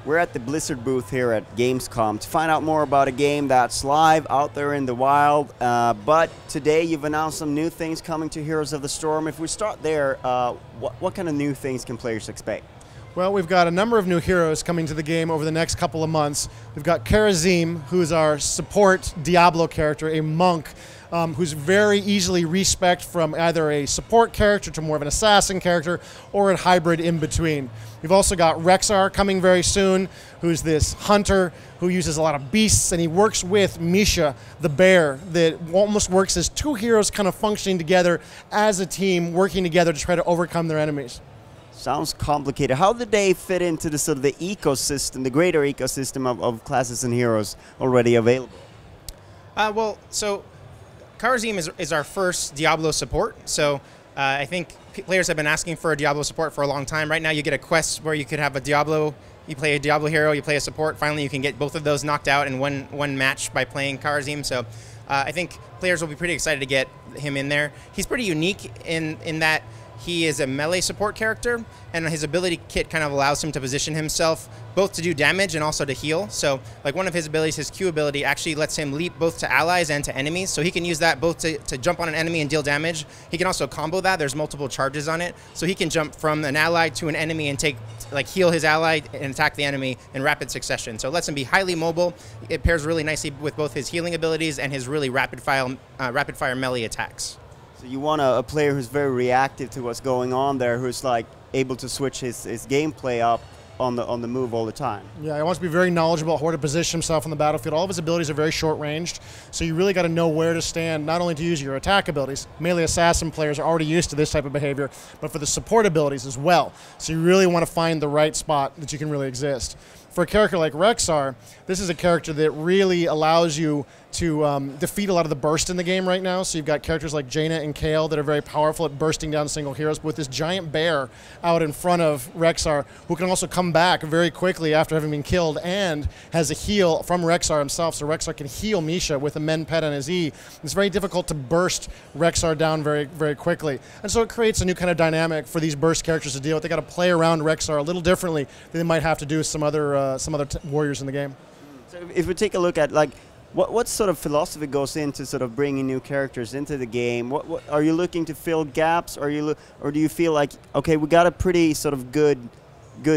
We're at the Blizzard booth here at Gamescom to find out more about a game that's live out there in the wild. But today you've announced some new things coming to Heroes of the Storm. If we start there, what kind of new things can players expect? Well, we've got a number of new heroes coming to the game over the next couple of months. We've got Karazim, who's our support Diablo character, a monk, who's very easily respec'd from either a support character to more of an assassin character or a hybrid in between. We've also got Rexxar coming very soon, who's this hunter who uses a lot of beasts, and he works with Misha, the bear, that almost works as two heroes kind of functioning together as a team, working together to try to overcome their enemies. Sounds complicated. How did they fit into the sort of the ecosystem, the greater ecosystem of classes and heroes already available? So Karazim is our first Diablo support. So I think players have been asking for a Diablo support for a long time. Right now you get a quest where you could have a Diablo, you play a Diablo hero, you play a support. Finally you can get both of those knocked out in one match by playing Karazim. So I think players will be pretty excited to get him in there. He's pretty unique in that he is a melee support character, and his ability kit kind of allows him to position himself both to do damage and also to heal. So like one of his abilities, his Q ability, actually lets him leap both to allies and to enemies. So he can use that both to jump on an enemy and deal damage. He can also combo that. There's multiple charges on it. So he can jump from an ally to an enemy and heal his ally and attack the enemy in rapid succession. So it lets him be highly mobile. It pairs really nicely with both his healing abilities and his really rapid fire melee attacks. So you want a player who's very reactive to what's going on there, who's like able to switch his gameplay up on the move all the time. Yeah, he wants to be very knowledgeable about where to position himself on the battlefield. All of his abilities are very short-ranged, so you really got to know where to stand, not only to use your attack abilities. Melee assassin players are already used to this type of behavior, but for the support abilities as well. So you really want to find the right spot that you can really exist. For a character like Rexxar, this is a character that really allows you to defeat a lot of the burst in the game right now. So you've got characters like Jaina and Kale that are very powerful at bursting down single heroes, but with this giant bear out in front of Rexxar, who can also come back very quickly after having been killed and has a heal from Rexxar himself, so Rexxar can heal Misha with a men pet on his E. It's very difficult to burst Rexxar down very, very quickly. And so it creates a new kind of dynamic for these burst characters to deal with. They got to play around Rexxar a little differently than they might have to do with some other warriors in the game. So if we take a look at like what sort of philosophy goes into sort of bringing new characters into the game? What are you looking to fill gaps? Or do you feel like, okay, we got a pretty sort of good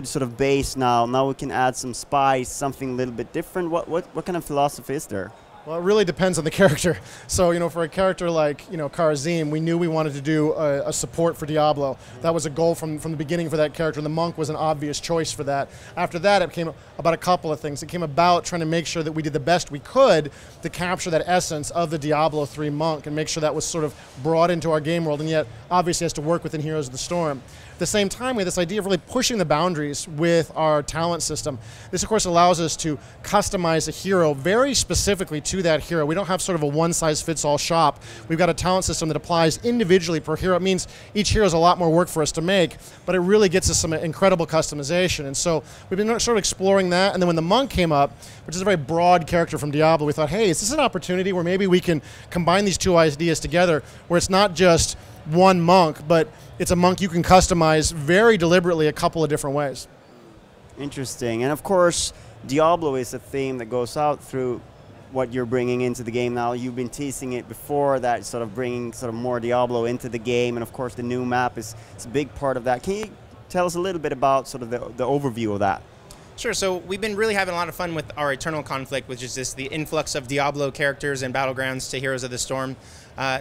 sort of base now. Now we can add some spice, something a little bit different. What kind of philosophy is there? Well, it really depends on the character. So, for a character like, Karazim, we knew we wanted to do a support for Diablo. That was a goal from the beginning for that character, and the monk was an obvious choice for that. After that, it came about a couple of things. It came about trying to make sure that we did the best we could to capture that essence of the Diablo 3 monk and make sure that was sort of brought into our game world, and yet obviously has to work within Heroes of the Storm. At the same time, we have this idea of really pushing the boundaries with our talent system. This, of course, allows us to customize a hero very specifically to that hero. We don't have sort of a one-size-fits-all shop. We've got a talent system that applies individually per hero. It means each hero is a lot more work for us to make, but it really gets us some incredible customization. And so we've been sort of exploring that. And then when the monk came up, which is a very broad character from Diablo, we thought, hey, is this an opportunity where maybe we can combine these two ideas together, where it's not just one monk, but it's a monk you can customize very deliberately a couple of different ways. Interesting. And of course, Diablo is a theme that goes out through what you're bringing into the game now. You've been teasing it before, that sort of bringing sort of more Diablo into the game, and of course the new map is a big part of that. Can you tell us a little bit about sort of the overview of that? Sure. So we've been really having a lot of fun with our Eternal Conflict, which is the influx of Diablo characters and battlegrounds to Heroes of the Storm.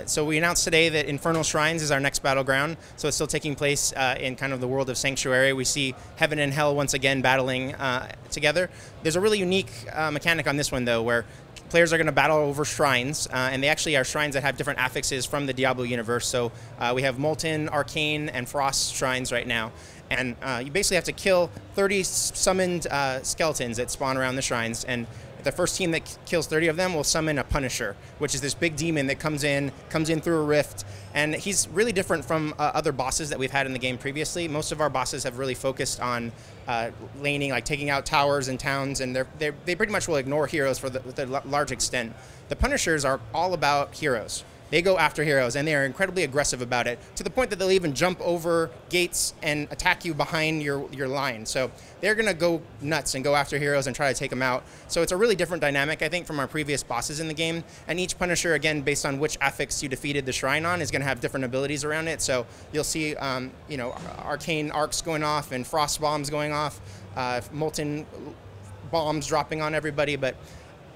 So we announced today that Infernal Shrines is our next battleground. So it's still taking place in kind of the world of Sanctuary. We see Heaven and Hell once again battling together. There's a really unique mechanic on this one, though, where players are going to battle over shrines, and they actually are shrines that have different affixes from the Diablo universe. So we have Molten, Arcane, and Frost shrines right now. And you basically have to kill 30 summoned skeletons that spawn around the shrines, and the first team that kills 30 of them will summon a Punisher, which is this big demon that comes in through a rift. And he's really different from other bosses that we've had in the game previously. Most of our bosses have really focused on laning, like taking out towers and towns, and they pretty much will ignore heroes for the large extent. The Punishers are all about heroes. they go after heroes, and they are incredibly aggressive about it, to the point that they'll even jump over gates and attack you behind your line. So they're going to go nuts and go after heroes and try to take them out. So it's a really different dynamic, I think, from our previous bosses in the game. And each Punisher, again, based on which affix you defeated the shrine on, is going to have different abilities around it. So you'll see, you know, arcane arcs going off and frost bombs going off, molten bombs dropping on everybody. But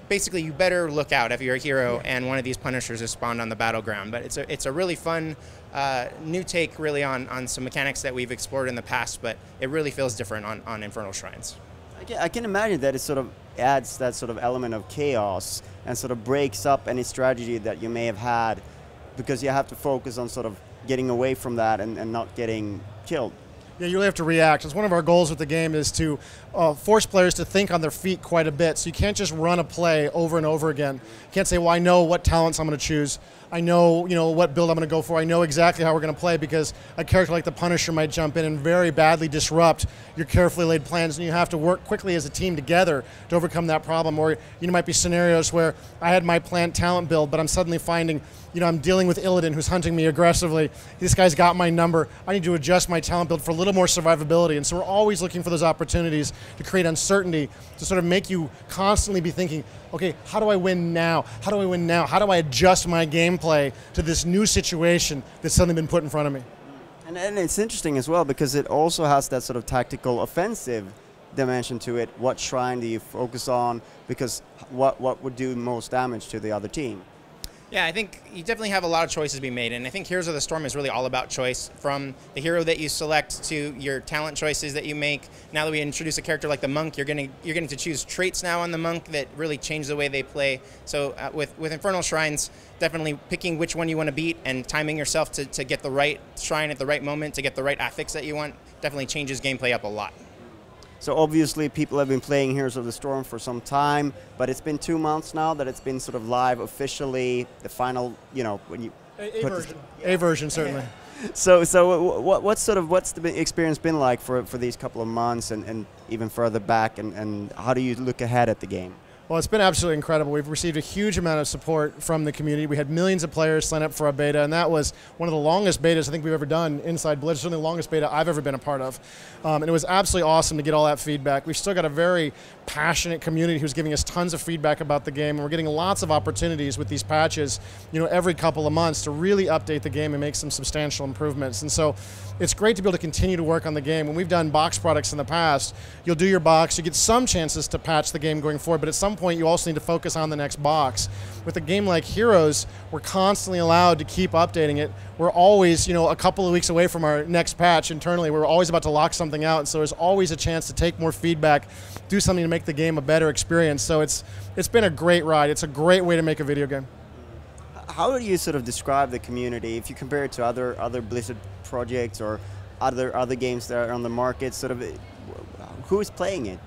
basically, you better look out if you're a hero and one of these Punishers is spawned on the battleground. But it's a really fun new take, really, on some mechanics that we've explored in the past, but it really feels different on Infernal Shrines. I can imagine that it sort of adds that sort of element of chaos and sort of breaks up any strategy that you may have had, because you have to focus on sort of getting away from that and not getting killed. Yeah, you really have to react. It's one of our goals with the game is to force players to think on their feet quite a bit. So you can't just run a play over and over again. You can't say, well, I know what talents I'm going to choose. I know, what build I'm going to go for. I know exactly how we're going to play, because a character like the Punisher might jump in and very badly disrupt your carefully laid plans, and you have to work quickly as a team together to overcome that problem. Or might be scenarios where I had my planned talent build, but I'm suddenly finding I'm dealing with Illidan, who's hunting me aggressively. This guy's got my number. I need to adjust my talent build for a little more survivability. And so we're always looking for those opportunities to create uncertainty, to sort of make you constantly be thinking, okay, how do I win now? How do I win now? How do I adjust my gameplay to this new situation that's suddenly been put in front of me? And it's interesting as well, because it also has that sort of tactical offensive dimension to it. What shrine do you focus on? Because what would do most damage to the other team? Yeah, I think you definitely have a lot of choices being made, and I think Heroes of the Storm is really all about choice, from the hero that you select to your talent choices that you make. Now that we introduce a character like the Monk, you're getting to choose traits now on the Monk that really change the way they play. So with Infernal Shrines, definitely picking which one you want to beat and timing yourself to get the right shrine at the right moment, to get the right affix that you want, definitely changes gameplay up a lot. So obviously people have been playing Heroes of the Storm for some time, but it's been 2 months now that it's been sort of live officially, the final, when you A version, certainly. So what's the experience been like for these couple of months and even further back, and how do you look ahead at the game? Well, it's been absolutely incredible. We've received a huge amount of support from the community. We had millions of players sign up for our beta, and that was one of the longest betas I think we've ever done inside Blizz. Certainly the longest beta I've ever been a part of. And it was absolutely awesome to get all that feedback. We've still got a very passionate community who's giving us tons of feedback about the game, and we're getting lots of opportunities with these patches, every couple of months to really update the game and make some substantial improvements. And so it's great to be able to continue to work on the game. When we've done box products in the past, you'll do your box, you get some chances to patch the game going forward, but at some point you also need to focus on the next box. With a game like Heroes, we're constantly allowed to keep updating it. We're always, a couple of weeks away from our next patch internally. We're always about to lock something out, and so there's always a chance to take more feedback, do something to make the game a better experience. So it's been a great ride. It's a great way to make a video game. How do you sort of describe the community if you compare it to other Blizzard projects or other games that are on the market? Sort of, who is playing it?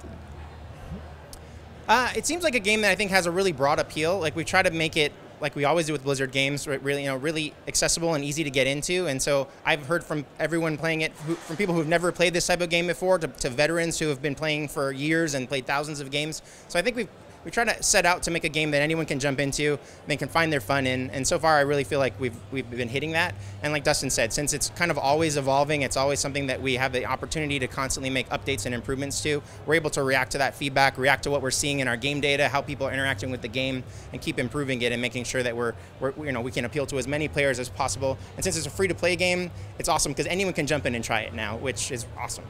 It seems like a game that I think has a really broad appeal. Like, we try to make it, like we always do with Blizzard games, really, really accessible and easy to get into. And so I've heard from everyone playing it, from people who've never played this type of game before, to veterans who have been playing for years and played thousands of games. So I think we try to set out to make a game that anyone can jump into, they can find their fun in, and so far I really feel like we've been hitting that. And like Dustin said, since it's kind of always evolving, it's always something that we have the opportunity to constantly make updates and improvements to. We're able to react to that feedback, react to what we're seeing in our game data, how people are interacting with the game, and keep improving it and making sure that we can appeal to as many players as possible. And since it's a free-to-play game, it's awesome because anyone can jump in and try it now, which is awesome.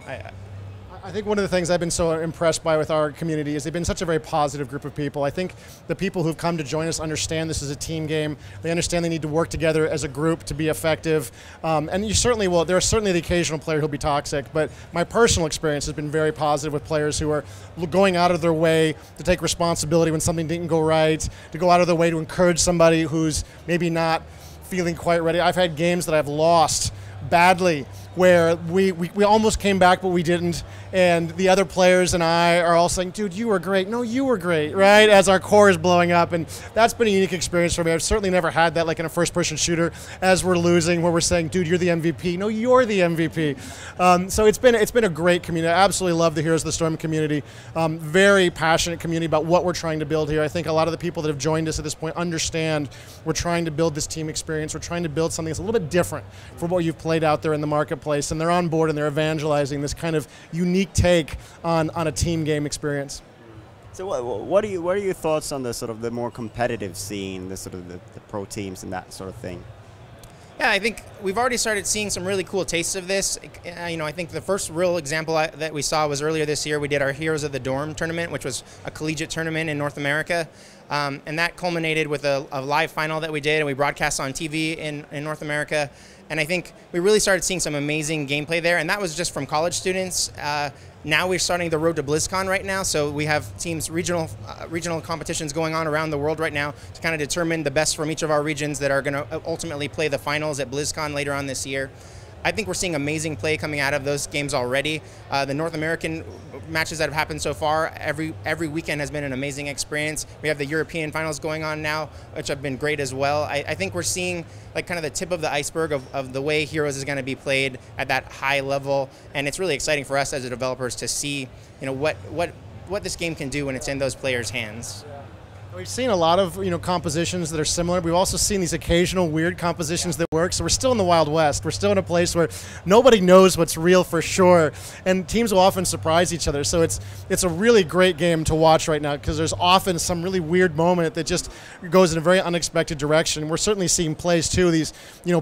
I think one of the things I've been so impressed by with our community is they've been such a very positive group of people. I think the people who've come to join us understand this is a team game. They understand they need to work together as a group to be effective. And you certainly will. There's certainly the occasional player who'll be toxic, but my personal experience has been very positive with players who are going out of their way to take responsibility when something didn't go right, to go out of their way to encourage somebody who's maybe not feeling quite ready. I've had games that I've lost badly where we almost came back, but we didn't. And the other players and I are all saying, dude, you were great. No, you were great, right? As our core is blowing up. And that's been a unique experience for me. I've certainly never had that like in a first-person shooter as we're losing, where we're saying, dude, you're the MVP. No, you're the MVP. So it's been a great community. I absolutely love the Heroes of the Storm community. Very passionate community about what we're trying to build here. I think a lot of the people that have joined us at this point understand we're trying to build this team experience. We're trying to build something that's a little bit different from what you've played out there in the marketplace. And they're on board and they're evangelizing this kind of unique take on a team game experience. So what are your thoughts on the sort of the more competitive scene, the sort of the pro teams and that sort of thing? Yeah, I think we've already started seeing some really cool tastes of this. You know, I think the first real example that we saw was earlier this year. We did our Heroes of the Dorm tournament, which was a collegiate tournament in North America. And that culminated with a live final that we did, and we broadcast on TV in North America. And I think we really started seeing some amazing gameplay there, and that was just from college students. Now we're starting the road to BlizzCon right now, so we have teams, regional competitions going on around the world right now to kind of determine the best from each of our regions that are going to ultimately play the finals at BlizzCon later on this year. I think we're seeing amazing play coming out of those games already. The North American matches that have happened so far, every weekend has been an amazing experience. We have the European finals going on now, which have been great as well. I think we're seeing like kind of the tip of the iceberg of the way Heroes is going to be played at that high level, and it's really exciting for us as the developers to see, you know, what this game can do when it's in those players' hands. We've seen a lot of compositions that are similar. We've also seen these occasional weird compositions that work. So we're still in the Wild West. We're still in a place where nobody knows what's real for sure, and teams will often surprise each other. So it's a really great game to watch right now because there's often some really weird moment that just goes in a very unexpected direction. We're certainly seeing plays too. These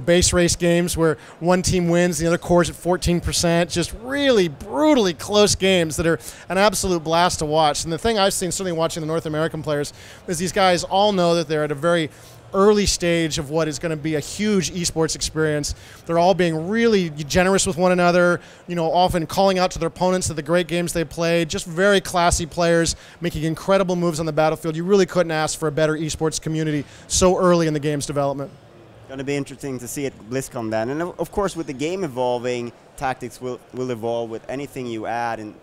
base race games where one team wins, the other cores at 14%. Just really brutally close games that are an absolute blast to watch. And the thing I've seen, certainly watching the North American players, is these guys all know that they're at a very early stage of what is going to be a huge esports experience. They're all being really generous with one another, often calling out to their opponents of the great games they played. Just very classy players making incredible moves on the battlefield. You really couldn't ask for a better esports community so early in the game's development. Going to be interesting to see at BlizzCon then. And of course, with the game evolving, tactics will evolve with anything you add, and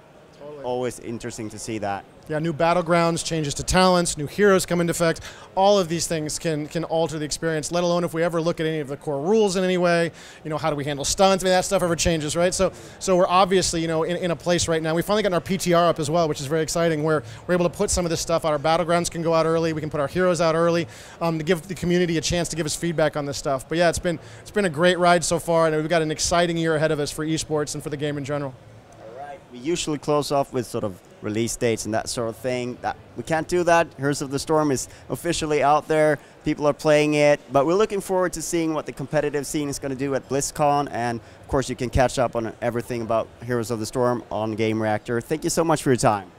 always interesting to see that. Yeah, new battlegrounds, changes to talents, new heroes come into effect. All of these things can alter the experience, let alone if we ever look at any of the core rules in any way. How do we handle stunts? I mean, that stuff ever changes, right? So we're obviously, in a place right now. We finally gotten our PTR up as well, which is very exciting, where we're able to put some of this stuff out. Our battlegrounds can go out early. We can put our heroes out early to give the community a chance to give us feedback on this stuff. But yeah, it's been a great ride so far, and we've got an exciting year ahead of us for esports and for the game in general. We usually close off with sort of release dates and that sort of thing. We can't do that. Heroes of the Storm is officially out there. People are playing it, but we're looking forward to seeing what the competitive scene is going to do at BlizzCon. And of course, you can catch up on everything about Heroes of the Storm on Gamereactor. Thank you so much for your time.